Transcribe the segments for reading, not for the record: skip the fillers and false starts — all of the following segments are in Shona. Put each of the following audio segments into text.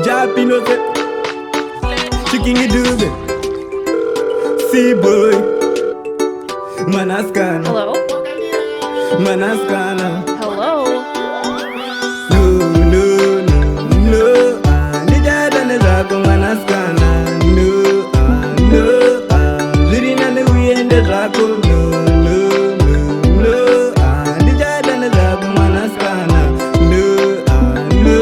Japinote, chicken you do it. See boy, Manaskana. Hello? Manaskana. Hello? No, no, no, no. Nijada nezvako Manaskana. No, no. Zvirina nekuyende zvako. No, no, no, no. Nijada nezvako Manaskana. No, no.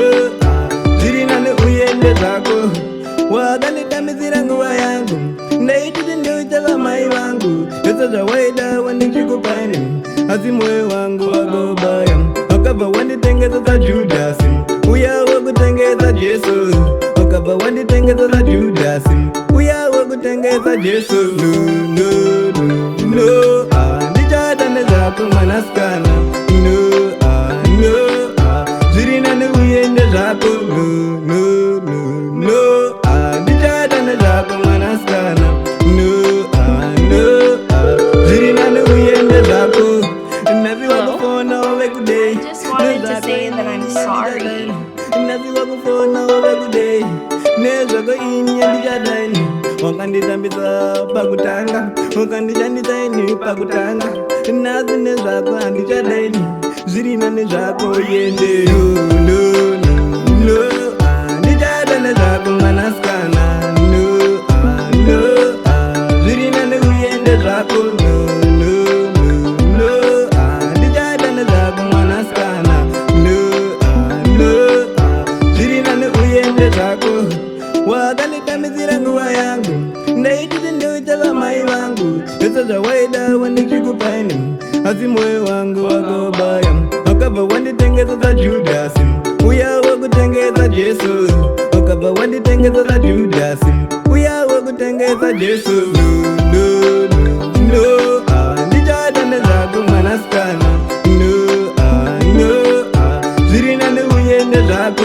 Zvirina nekuyende zvako. Wakanditamisira nguva yangu. Ndaititi ndoitava mai vangu. Yose zvawaida wandichikupaini. Asi moyo wangu wakobaya. Wakabva wanditengesa saJudhasi. Uya wakutengesa Jesu. Wakabva wanditengesa saJudhasi. Uya wakutengesa Jesu. No, no, no, no. Ndichada nezvako Mwanasikana. No, no. Zvirina nekuyende zvako. No, no, no, no. Ndichada nezvako Mwanasikana. No, no. Zvirina nekuyende zvako. Hello? I just wanted to say that I'm sorry. Wakanditambisa pakutanga, wakandishandisaini pakutanga. Nazi nezvako handichadaini, zvirina nezvako yende. No, no, no, no. Ndichada nezvako Mwanasikana. No, no. Zvirina nekuyende zvako. No, no, no, no. Ndichada nezvako Mwanasikana. No, no. Zvirina nekuyende zvako. Wakanditamisira nguva yangu. Ndaititi ndoitava mai vangu. Yose zvawaida wandichikupaini. Asi moyo wangu wakobaya. Wakabva wanditengesa saJudhasi. Uya wakutengesa Jesu. Wakabva wanditengesa saJudhasi. Uya wakutengesa Jesu. No, no, no, no. Ndichada nezvako Mwanasikana. No, no. Zvirina nekuyende zvako.